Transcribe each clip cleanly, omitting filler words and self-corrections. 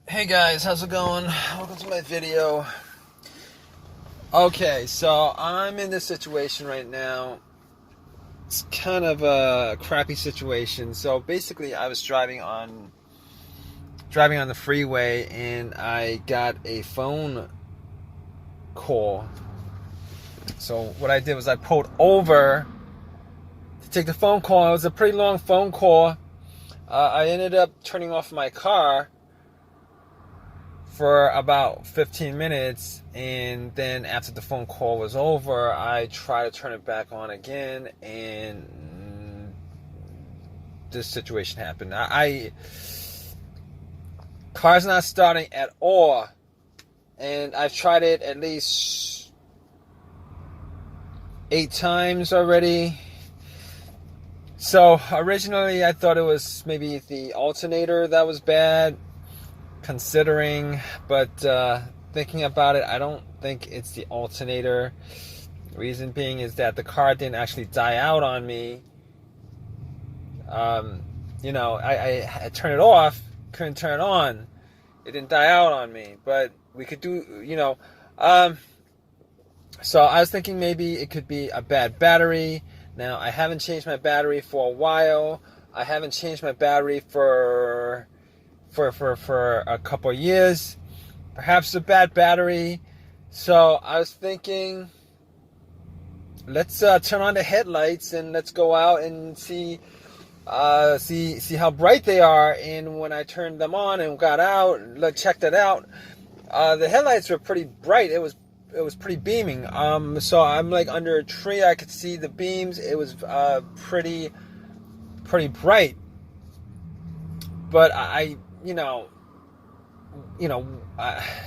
Hey guys, how's it going? Welcome to my video. Okay, so I'm in this situation right now. It's kind of a crappy situation. So basically, I was driving on the freeway, and I got a phone call. So what I did was I pulled over to take the phone call. It was a pretty long phone call. I ended up turning off my car for about 15 minutes, and then after the phone call was over, I tried to turn it back on again, and this situation happened. Car's not starting at all, and I've tried it at least 8 times already. So originally I thought it was maybe the alternator that was bad, considering, but thinking about it, I don't think it's the alternator. Reason being is that the car didn't actually die out on me. I turned it off, couldn't turn it on. It didn't die out on me, but we could do, so I was thinking maybe it could be a bad battery. Now, I haven't changed my battery for a while. I haven't changed my battery for a couple of years. Perhaps a bad battery. So I was thinking, let's turn on the headlights and let's go out and see how bright they are. And when I turned them on and got out, checked it out, the headlights were pretty bright. It was pretty beaming. So I'm like under a tree. I could see the beams. It was pretty bright. But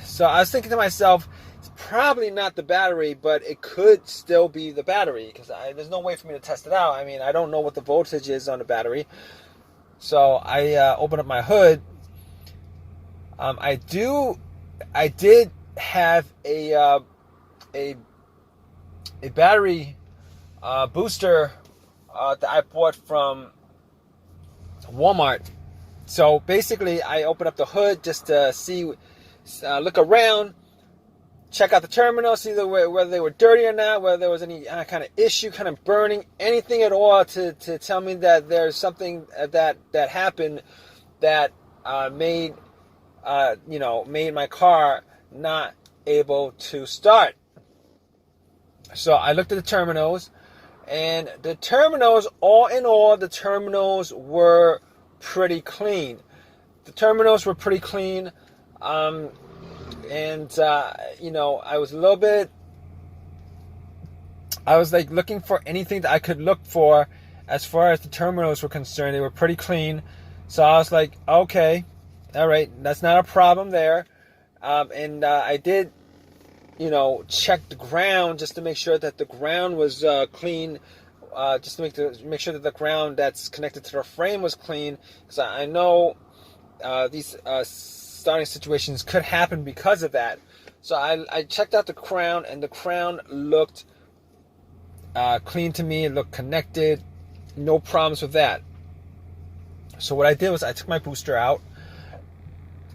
so I was thinking to myself, it's probably not the battery, but it could still be the battery, because there's no way for me to test it out. I mean, I don't know what the voltage is on the battery. So I opened up my hood. I did have a battery booster that I bought from Walmart. So basically, I opened up the hood just to see, look around, check out the terminal, see whether they were dirty or not, whether there was any kind of issue, kind of burning, anything at all to tell me that there's something that happened that made my car not able to start. So I looked at the terminals, and the terminals, all in all, the terminals were pretty clean. The terminals were pretty clean, and I was a little bit. I was like looking for anything that I could look for as far as the terminals were concerned. They were pretty clean, so I was like, okay, all right, that's not a problem there. And I did, check the ground just to make sure that the ground was clean. Just to make sure that the ground that's connected to the frame was clean, because I know these starting situations could happen because of that. So I checked out the crown, and the crown looked clean to me. It looked connected, no problems with that. So what I did was I took my booster out,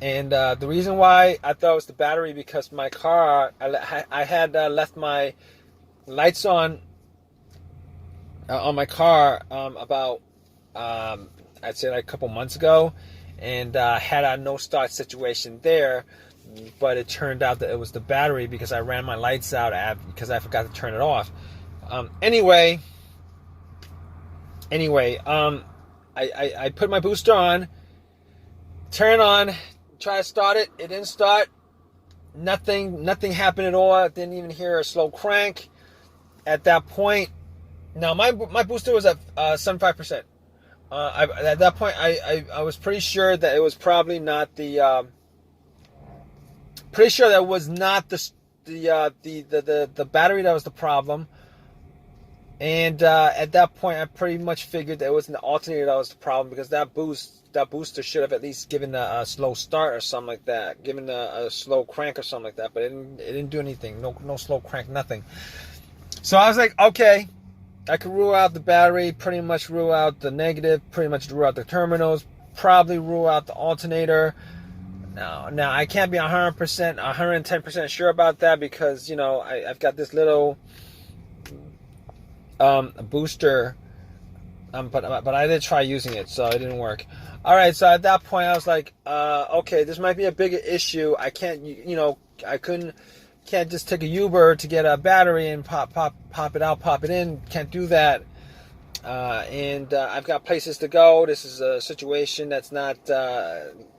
and the reason why I thought it was the battery, because my car, I had left my lights on my car about I'd say like a couple months ago, and had a no start situation there, but it turned out that it was the battery, because I ran my lights out because I forgot to turn it off. Anyway, I put my booster on, turn on, try to start it. It didn't start. Nothing happened at all. I didn't even hear a slow crank at that point. Now my booster was at 75%. At that point, I was pretty sure that it was probably not the. Pretty sure that was not the battery that was the problem. And at that point, I pretty much figured that it wasn't the alternator that was the problem, because that booster should have at least given a slow start or something like that, given a slow crank or something like that. But it didn't do anything. No slow crank, nothing. So I was like, okay. I could rule out the battery, pretty much rule out the negative, pretty much rule out the terminals, probably rule out the alternator. Now I can't be 100%, 110% sure about that because, you know, I've got this little booster, but I did try using it, so it didn't work. All right, so at that point I was like, okay, this might be a bigger issue. I can't, you know, can't just take a Uber to get a battery and pop it out, pop it in. Can't do that. And I've got places to go. This is a situation that's not,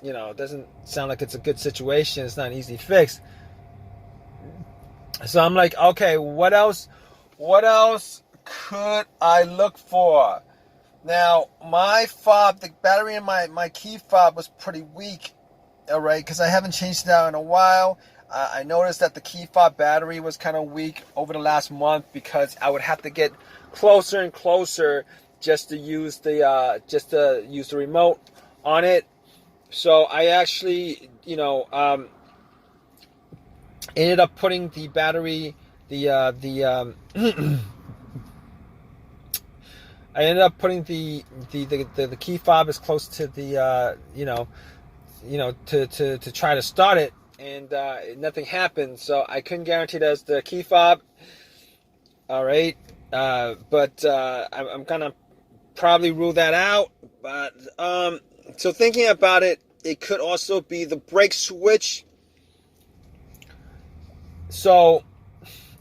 you know, it doesn't sound like it's a good situation. It's not an easy fix. So I'm like, okay, what else could I look for? Now, my fob, the battery in my key fob was pretty weak, all right, because I haven't changed it out in a while. I noticed that the key fob battery was kind of weak over the last month because I would have to get closer and closer just to use the remote on it. So I actually, you know, ended up putting the battery, I ended up putting the key fob as close to the to try to start it, and nothing happened. So I couldn't guarantee that's the key fob. All right, but I'm gonna probably rule that out. But so thinking about it, it could also be the brake switch. So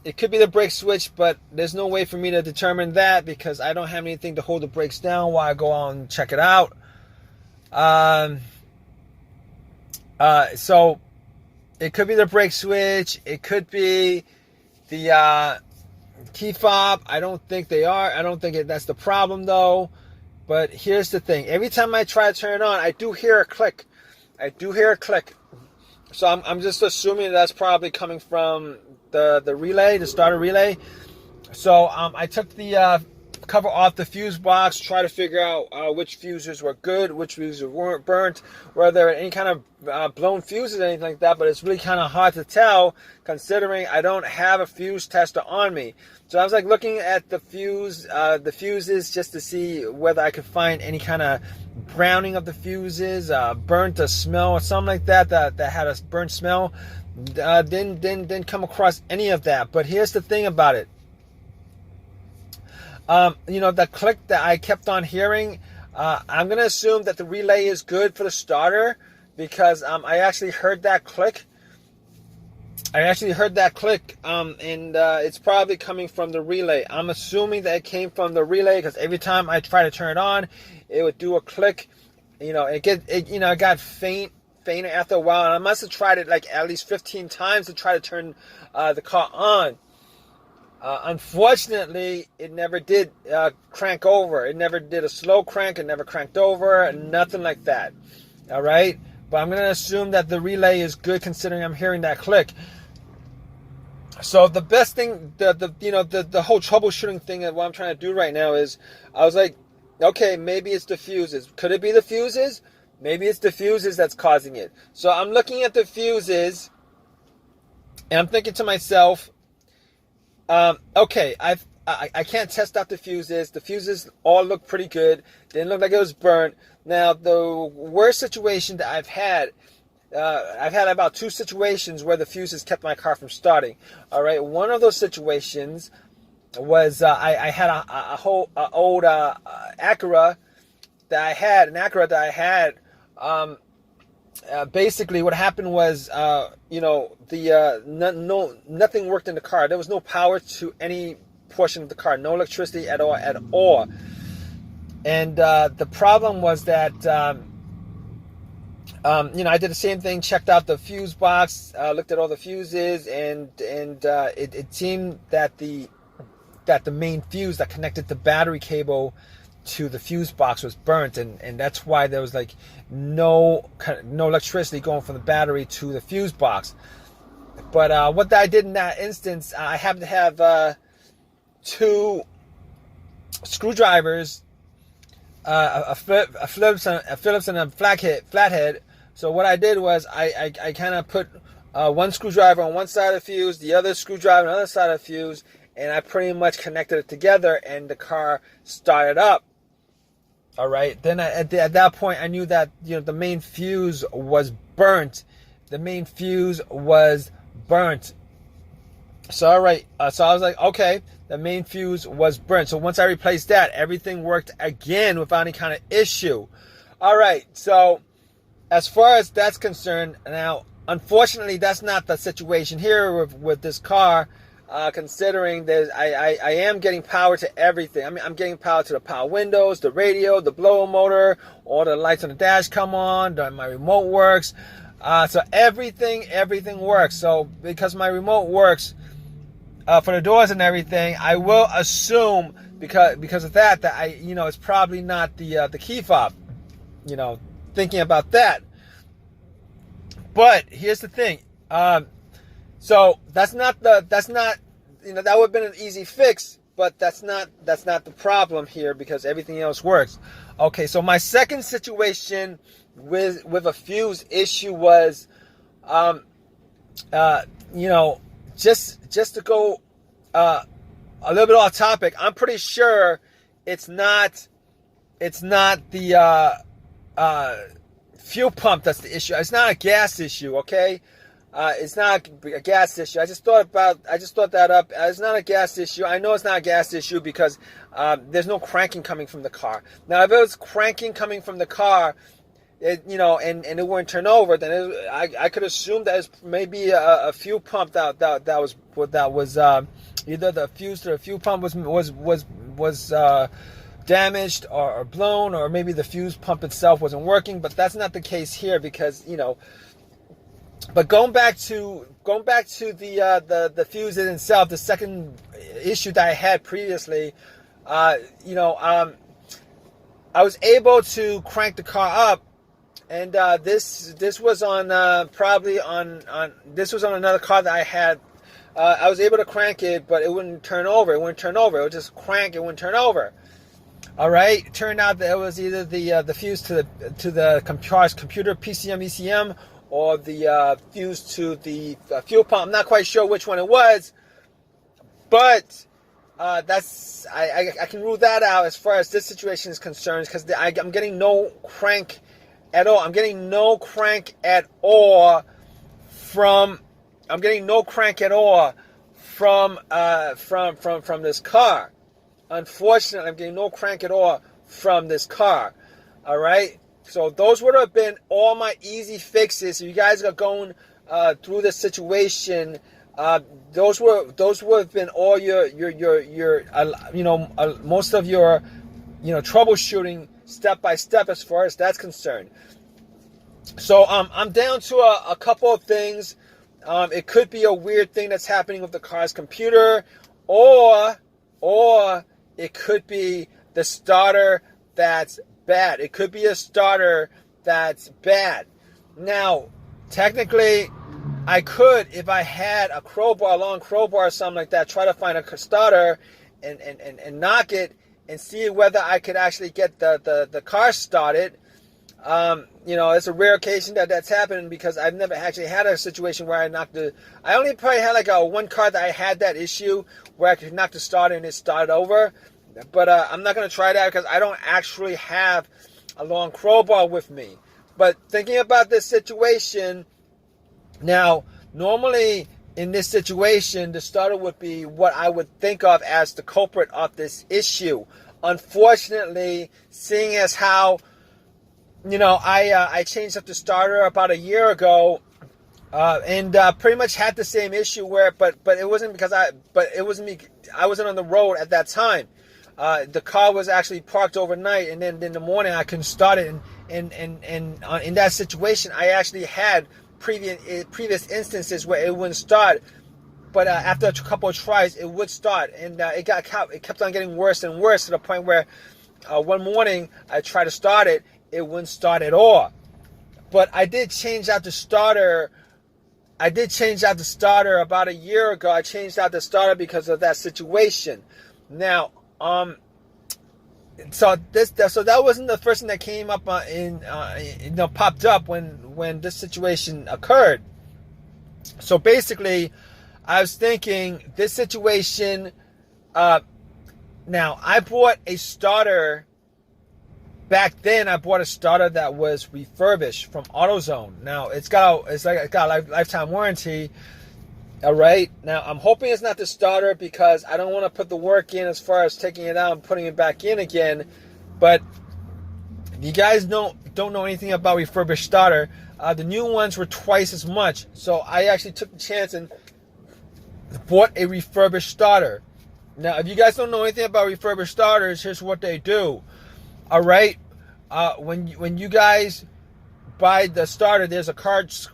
it could be the brake switch, but there's no way for me to determine that because I don't have anything to hold the brakes down while I go out and check it out. So it could be the brake switch. It could be the key fob. I don't think they are. I don't think that's the problem though. But here's the thing. Every time I try to turn it on, I do hear a click. So I'm just assuming that's probably coming from the relay, the starter relay. So I took the cover off the fuse box, try to figure out which fuses were good, which fuses weren't burnt, whether there were any kind of blown fuses or anything like that, but it's really kind of hard to tell considering I don't have a fuse tester on me. So I was like looking at the fuses just to see whether I could find any kind of browning of the fuses, burnt a smell or something like that had a burnt smell. Didn't come across any of that. But here's the thing about it. You know, the click that I kept on hearing, I'm going to assume that the relay is good for the starter because I actually heard that click. And it's probably coming from the relay. I'm assuming that it came from the relay because every time I try to turn it on, it would do a click. You know, it got fainter after a while, and I must have tried it like at least 15 times to try to turn the car on. Unfortunately, it never did crank over. It never did a slow crank. It never cranked over. Nothing like that. All right, but I'm going to assume that the relay is good considering I'm hearing that click. So the best thing, the whole troubleshooting thing that what I'm trying to do right now is, I was like, okay, maybe it's the fuses. Could it be the fuses? Maybe it's the fuses that's causing it. So I'm looking at the fuses, and I'm thinking to myself, okay, I can't test out the fuses. The fuses all look pretty good. Didn't look like it was burnt. Now, the worst situation that I've had about 2 situations where the fuses kept my car from starting. All right, one of those situations was I had a whole old Acura that I had. Basically, what happened was, nothing worked in the car. There was no power to any portion of the car, no electricity at all. And the problem was that, I did the same thing, checked out the fuse box, looked at all the fuses, and it seemed that the main fuse that connected the battery cable to the fuse box was burnt, and that's why there was like no electricity going from the battery to the fuse box. But what I did in that instance, I happened to have 2 screwdrivers, a Phillips and a flathead. So what I did was I kind of put one screwdriver on one side of the fuse, the other screwdriver on the other side of the fuse, and I pretty much connected it together, and the car started up. All right. Then at that point, I knew that the main fuse was burnt. The main fuse was burnt. So all right. So I was like, okay, the main fuse was burnt. So once I replaced that, everything worked again without any kind of issue. All right. So as far as that's concerned, now unfortunately, that's not the situation here with this car. Considering that I am getting power to everything. I mean, I'm getting power to the power windows, the radio, the blower motor, all the lights on the dash come on, my remote works. So everything works. So because my remote works for the doors and everything, I will assume because of that it's probably not the key fob. Thinking about that. But here's the thing. So that would have been an easy fix, but that's not the problem here because everything else works. Okay, so my second situation with a fuse issue was, just to go a little bit off topic. I'm pretty sure it's not the fuel pump that's the issue. It's not a gas issue, okay? It's not a gas issue. I just thought that up. It's not a gas issue. I know it's not a gas issue because there's no cranking coming from the car. Now, if it was cranking coming from the car, and it wouldn't turn over, then I could assume that it's maybe a fuel pump that was either the fuse to the fuel pump was damaged or blown, or maybe the fuse pump itself wasn't working. But that's not the case here because But going back to the fuse in itself, the second issue that I had previously, I was able to crank the car up, and this was on this was on another car that I had. I was able to crank it, but it wouldn't turn over. It wouldn't turn over. It would just crank. It wouldn't turn over. All right. It turned out that it was either the fuse to the car's computer PCM ECM, or the fuse to the fuel pump. I'm not quite sure which one it was, but that's I can rule that out as far as this situation is concerned, because I'm getting no crank at all. I'm getting no crank at all from this car. Unfortunately, I'm getting no crank at all from this car. All right. So those would have been all my easy fixes. If you guys are going through this situation, those would have been all your most of your troubleshooting step by step as far as that's concerned. So I'm down to a couple of things. It could be a weird thing that's happening with the car's computer, or it could be the starter that's bad. It could be a starter that's bad. Now, technically, I could, if I had a long crowbar or something like that, try to find a starter and knock it and see whether I could actually get the car started. It's a rare occasion that's happened, because I've never actually had a situation where I only probably had like one car that I had that issue where I could knock the starter and it started over. But I'm not going to try that because I don't actually have a long crowbar with me. But thinking about this situation, now, normally in this situation, the starter would be what I would think of as the culprit of this issue. Unfortunately, seeing as how, I changed up the starter about a year ago, and pretty much had the same issue but it wasn't because I wasn't on the road at that time. The car was actually parked overnight, and then in the morning I couldn't start it. And in that situation, I actually had previous instances where it wouldn't start, but after a couple of tries, it would start, and it kept on getting worse and worse, to the point where one morning I tried to start it, it wouldn't start at all. But I did change out the starter. About a year ago. I changed out the starter because of that situation. Now, so that wasn't the first thing that came up popped up when this situation occurred. So basically, I was thinking this situation. Now, I bought a starter back then I bought a starter that was refurbished from AutoZone. Now it's got a lifetime warranty. All right. Now I'm hoping it's not the starter because I don't want to put the work in as far as taking it out and putting it back in again. But if you guys don't know anything about refurbished starter, the new ones were twice as much. So I actually took the chance and bought a refurbished starter. Now, if you guys don't know anything about refurbished starters, here's what they do. All right, when you guys buy the starter, there's a course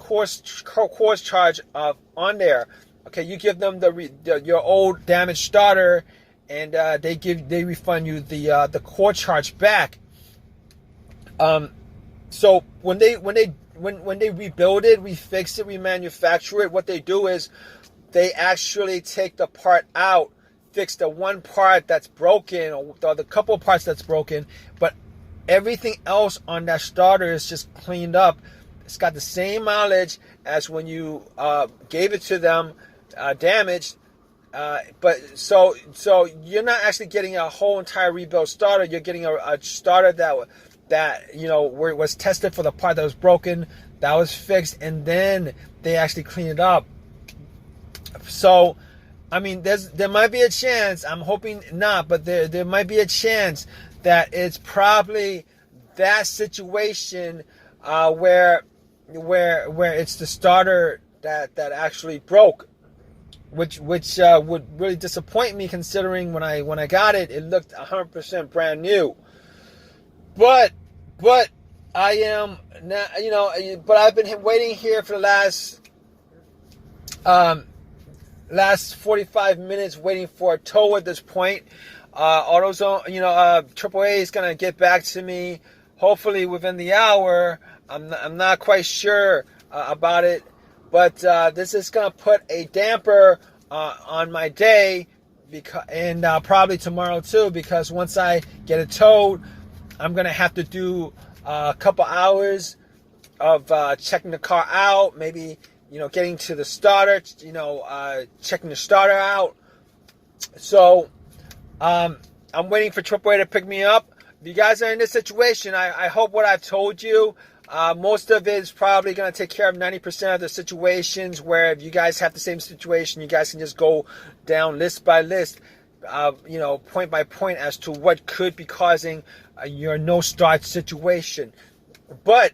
charge on there. Okay, you give them your old damaged starter, and they refund you the core charge back. So when they rebuild it, refix it, remanufacture it, what they do is they actually take the part out, fix the one part that's broken, or the couple parts that's broken, but everything else on that starter is just cleaned up. It's got the same mileage as when you gave it to them damaged, but so you're not actually getting a whole entire rebuilt starter. You're getting a starter that where it was tested for the part that was broken, that was fixed, and then they actually clean it up. So, I mean, there might be a chance, I'm hoping not, but there might be a chance that it's probably that situation where it's the starter that actually broke, which would really disappoint me, considering when I got it, it looked 100% brand new. But I am now, but I've been waiting here for the last 45 minutes waiting for a tow at this point. AutoZone, AAA is going to get back to me hopefully within the hour. I'm not quite sure about it, but this is going to put a damper on my day, and probably tomorrow too, because once I get it towed, I'm going to have to do a couple hours of checking the car out, maybe getting to the starter, checking the starter out. So I'm waiting for AAA to pick me up. If you guys are in this situation, I hope what I've told you, most of it is probably going to take care of 90% of the situations where if you guys have the same situation, you guys can just go down list by list, point by point as to what could be causing your no start situation. But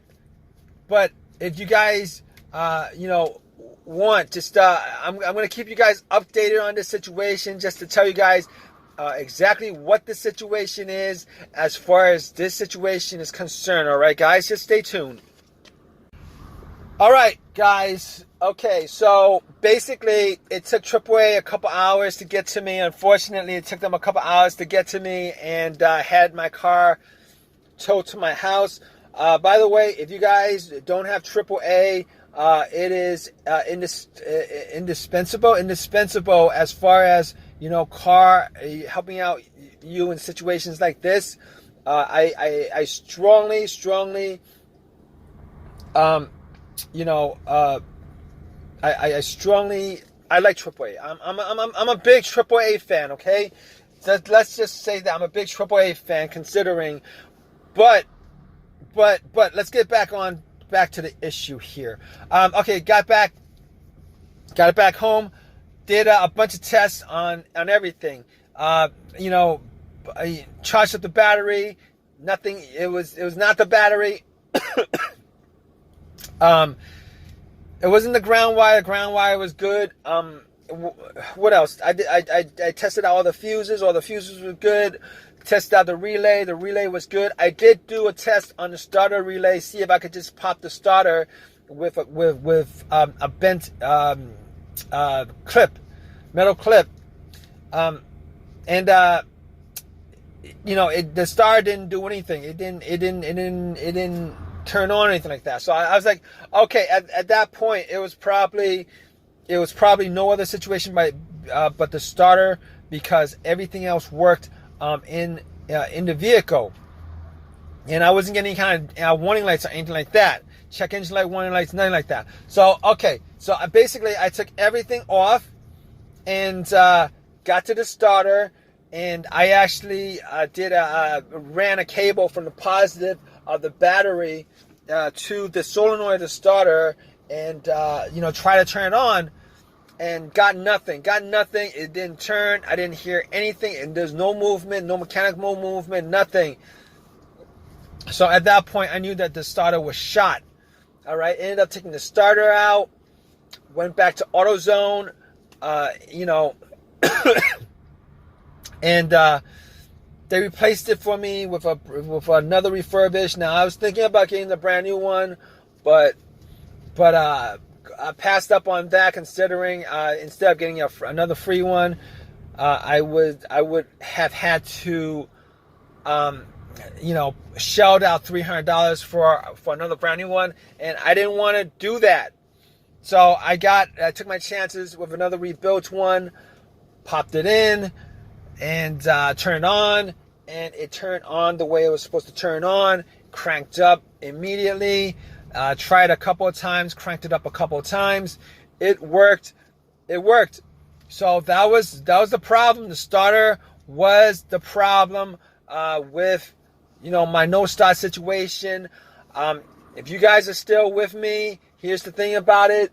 if you guys want, just I'm going to keep you guys updated on this situation, just to tell you guys exactly what the situation is as far as this situation is concerned. All right, guys, just stay tuned. All right, guys. Okay, so basically it took AAA a couple hours to get to me. Unfortunately, it took them a couple hours to get to me, and I had my car towed to my house. By the way, if you guys don't have AAA, it is indispensable as far as car helping out you in situations like this. I strongly I like AAA. I'm a big AAA fan. Okay, so let's just say that I'm a big AAA fan, considering. But let's get back to the issue here. Okay, got it back home. Did a bunch of tests on everything. I charged up the battery. Nothing. It was not the battery. It wasn't the ground wire. Ground wire was good. What else? I tested out all the fuses. All the fuses were good. Tested out the relay. The relay was good. I did do a test on the starter relay. See if I could just pop the starter with a bent metal clip. The starter didn't do anything. It didn't turn on or anything like that. So I was like, okay. At that point, it was probably no other situation but the starter, because everything else worked in the vehicle, and I wasn't getting any kind of warning lights or anything like that. Check engine light, warning lights, nothing like that. So okay, so I took everything off and got to the starter, and I actually ran a cable from the positive of the battery to the solenoid of the starter, and try to turn it on, and got nothing. It didn't turn. I didn't hear anything, and there's no movement, no mechanical movement, nothing. So at that point, I knew that the starter was shot. All right, ended up taking the starter out, went back to AutoZone, and they replaced it for me with another refurbished. Now I was thinking about getting the brand new one, but I passed up on that, considering instead of getting another free one, I would have had to shelled out $300 for another brand new one, and I didn't want to do that. So I took my chances with another rebuilt one, popped it in, and turned it on, and it turned on the way it was supposed to turn on, cranked up immediately. Tried a couple of times, cranked it up a couple of times. It worked. So that was the problem. The starter was the problem with my no start situation. If you guys are still with me, here's the thing about it.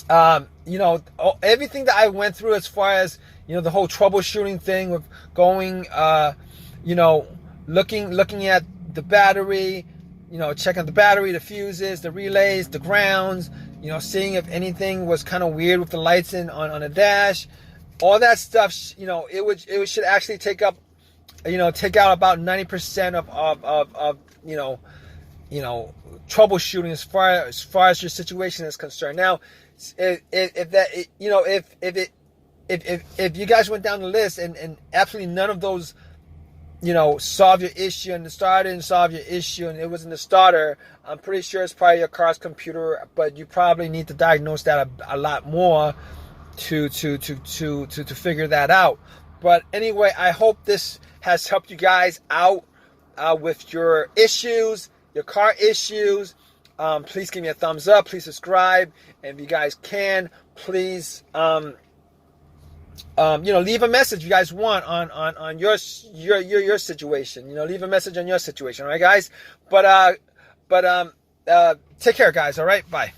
Everything that I went through as far as the whole troubleshooting thing with going, looking at the battery, checking the battery, the fuses, the relays, the grounds, seeing if anything was kind of weird with the lights on the dash, all that stuff. It should actually take out about 90% of troubleshooting as far as your situation is concerned. Now, if you guys went down the list and absolutely none of those solve your issue, and the starter didn't solve your issue, and it wasn't the starter, I'm pretty sure it's probably your car's computer, but you probably need to diagnose that a lot more to figure that out. But anyway, I hope this has helped you guys out with your issues, your car issues. Please give me a thumbs up. Please subscribe, and if you guys can, please leave a message you guys want on your situation. Leave a message on your situation. All right, guys. But take care, guys. All right. Bye.